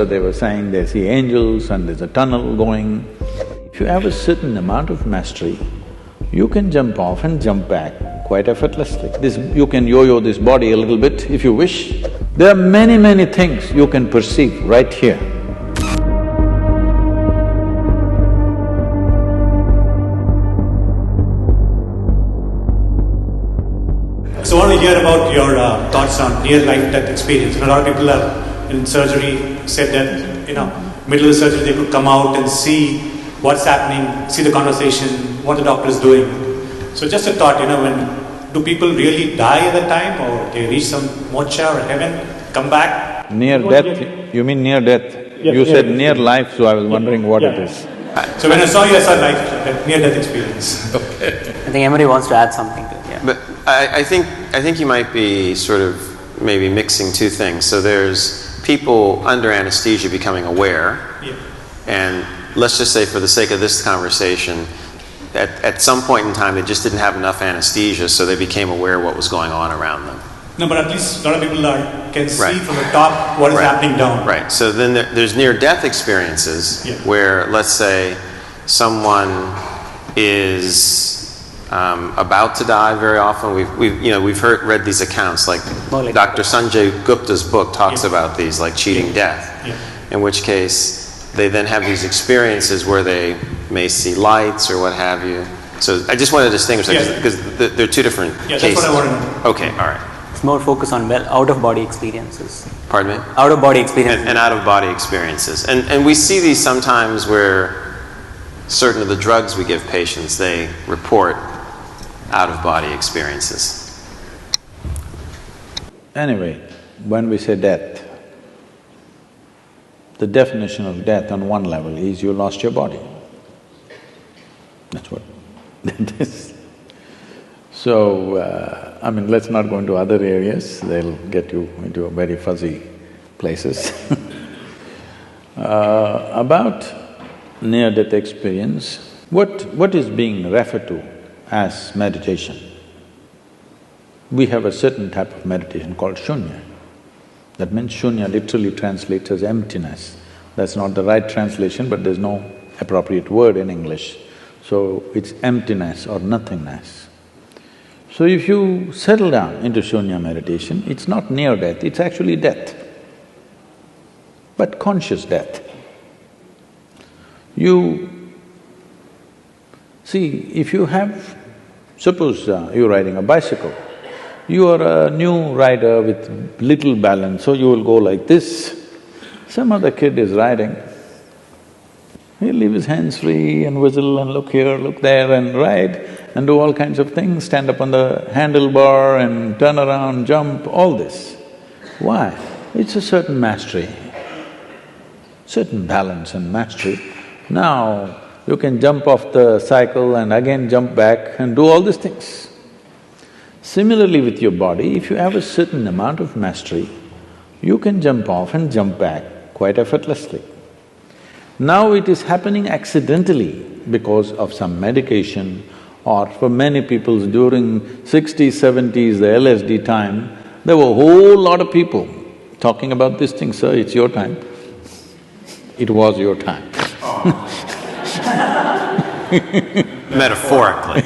they were saying they see angels and there's a tunnel going. If you have a certain amount of mastery, you can jump off and jump back quite effortlessly. You can yo-yo this body a little bit if you wish. There are many, many things you can perceive right here. So I want to hear about your thoughts on near-life-death experience. A lot of people are in surgery said that, middle of the surgery they could come out and see what's happening, see the conversation, what the doctor is doing. So just a thought, do people really die at that time, or they reach some moksha or heaven, come back? Near death? You mean near death? Yeah, you said near life, so I was wondering what it is. So when I saw you, I saw near-death experience. Okay. I think Emery wants to add something to it, yeah. But I think you might be sort of maybe mixing two things. So there's people under anesthesia becoming aware, and let's just say for the sake of this conversation, at some point in time they just didn't have enough anesthesia, so they became aware of what was going on around them. No, but at least a lot of people can see from the top what is happening down. Right. So then there's near-death experiences where, let's say, someone is about to die. Very often, we've read these accounts, like Dr. Sanjay Gupta's book talks about these, like cheating death. In which case, they then have these experiences where they may see lights or what have you. So I just want to distinguish that because they're two different cases. That's what I want to know. Okay, all right. It's more focused on out-of-body experiences. Pardon me? Out-of-body experiences. And out-of-body experiences. And we see these sometimes where certain of the drugs we give patients, they report out-of-body experiences. Anyway, when we say death, the definition of death on one level is you lost your body. That's what that is. So, let's not go into other areas, they'll get you into very fuzzy places. About near-death experience, what is being referred to as meditation? We have a certain type of meditation called shunya. That means shunya literally translates as emptiness. That's not the right translation, but there's no appropriate word in English. So it's emptiness or nothingness. So if you settle down into shunya meditation, it's not near death, it's actually death, but conscious death. If you have… suppose you're riding a bicycle, you are a new rider with little balance, so you will go like this. Some other kid is riding, he'll leave his hands free and whistle and look here, look there and ride and do all kinds of things, stand up on the handlebar and turn around, jump, all this. Why? It's a certain mastery, certain balance and mastery. Now, you can jump off the cycle and again jump back and do all these things. Similarly with your body, if you have a certain amount of mastery, you can jump off and jump back quite effortlessly. Now it is happening accidentally because of some medication, or for many people during 60s, 70s, the LSD time, there were a whole lot of people talking about this thing, sir, it's your time. It was your time. Metaphorically.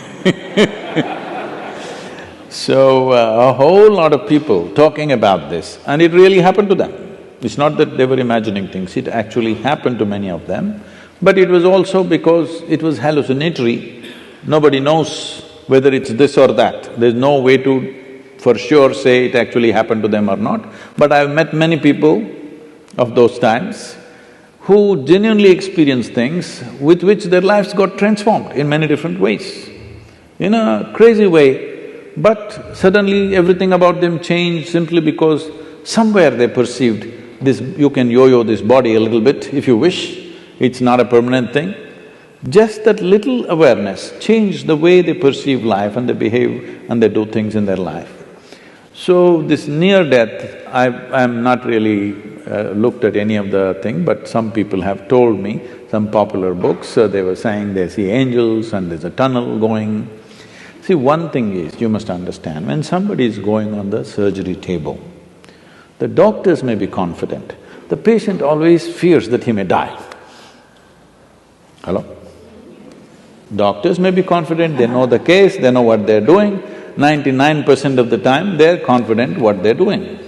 So, a whole lot of people talking about this, and it really happened to them. It's not that they were imagining things, it actually happened to many of them, but it was also because it was hallucinatory. Nobody knows whether it's this or that. There's no way to for sure say it actually happened to them or not. But I've met many people of those times who genuinely experienced things with which their lives got transformed in many different ways, in a crazy way, but suddenly everything about them changed simply because somewhere they perceived this… you can yo-yo this body a little bit if you wish, it's not a permanent thing. Just that little awareness changed the way they perceive life and they behave and they do things in their life. So this near-death, I'm not really looked at any of the thing, but some people have told me, some popular books, they were saying they see angels and there's a tunnel going. See, one thing is, you must understand, when somebody is going on the surgery table, the doctors may be confident, the patient always fears that he may die. Hello? Doctors may be confident, they know the case, they know what they're doing. 99% of the time, they're confident what they're doing.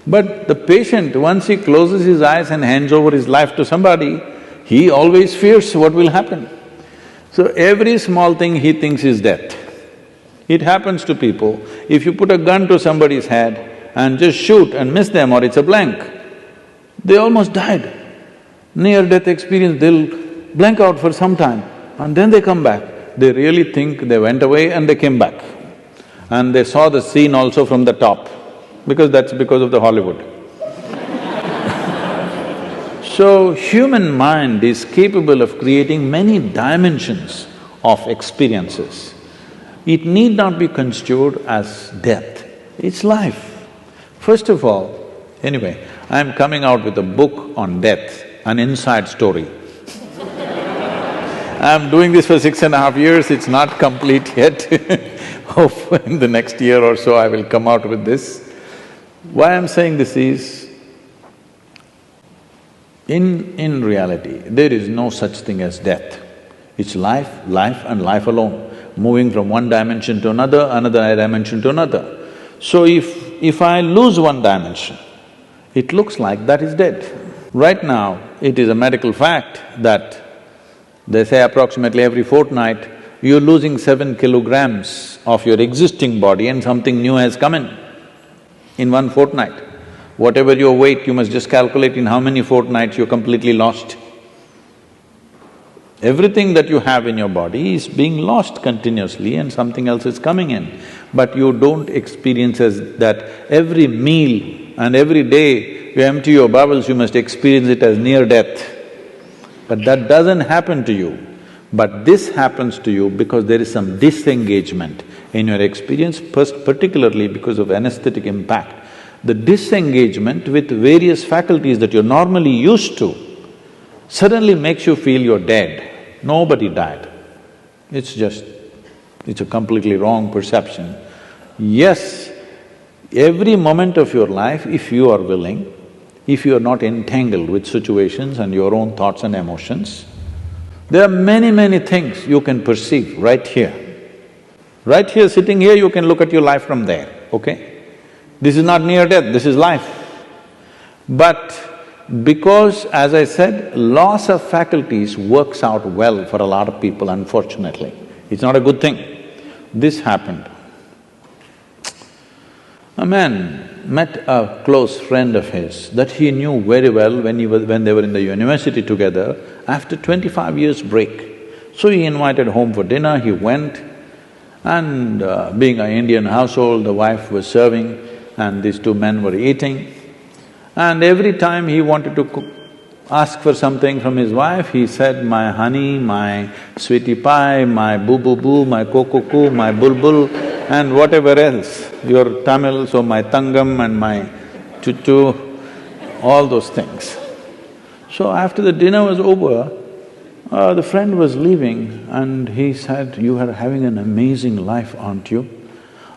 But the patient, once he closes his eyes and hands over his life to somebody, he always fears what will happen. So every small thing he thinks is death. It happens to people. If you put a gun to somebody's head and just shoot and miss them or it's a blank, they almost died. Near-death experience, they'll blank out for some time and then they come back. They really think they went away and they came back. And they saw the scene also from the top, because that's because of the Hollywood. So, human mind is capable of creating many dimensions of experiences. It need not be construed as death, it's life. First of all, anyway, I'm coming out with a book on death, an inside story. I'm doing this for 6.5 years, it's not complete yet. Hope in the next year or so I will come out with this. Why I'm saying this is, in reality, there is no such thing as death. It's life, life and life alone, moving from one dimension to another, another dimension to another. So if I lose one dimension, it looks like that is dead. Right now, it is a medical fact that they say approximately every fortnight, you're losing 7 kilograms of your existing body and something new has come in 1 fortnight. Whatever your weight, you must just calculate in how many fortnights you're completely lost. Everything that you have in your body is being lost continuously and something else is coming in. But you don't experience as that every meal and every day you empty your bowels, you must experience it as near death. But that doesn't happen to you. But this happens to you because there is some disengagement in your experience, particularly because of anesthetic impact. The disengagement with various faculties that you're normally used to suddenly makes you feel you're dead. Nobody died. It's a completely wrong perception. Yes, every moment of your life, if you are willing, if you are not entangled with situations and your own thoughts and emotions, there are many things you can perceive right here. Right here, sitting here, you can look at your life from there, okay? This is not near death, this is life. But because, as I said, loss of faculties works out well for a lot of people, unfortunately. It's not a good thing. This happened. A man met a close friend of his that he knew very well when they were in the university together, after 25 years break. So he invited home for dinner, he went, and being an Indian household, the wife was serving and these two men were eating. And every time he wanted to ask for something from his wife, he said, my honey, my sweetie pie, my boo-boo-boo, my coco-coo, my bulbul, and whatever else, your Tamil, so my tangam and my chuchu, all those things. So after the dinner was over, the friend was leaving and he said, you are having an amazing life, aren't you?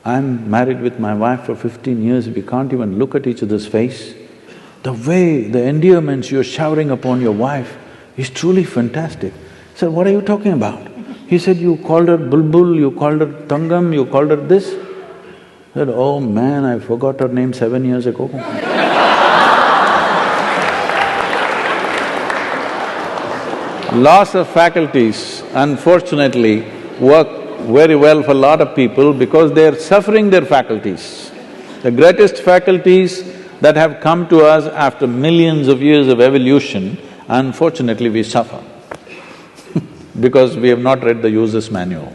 I'm married with my wife for 15 years, we can't even look at each other's face. The way, the endearments you're showering upon your wife is truly fantastic. I said, what are you talking about? He said, you called her bulbul, you called her tangam, you called her this. I said, oh man, I forgot her name 7 years ago. Loss of faculties, unfortunately, work very well for a lot of people because they're suffering their faculties. The greatest faculties that have come to us after millions of years of evolution, unfortunately we suffer because we have not read the user's manual.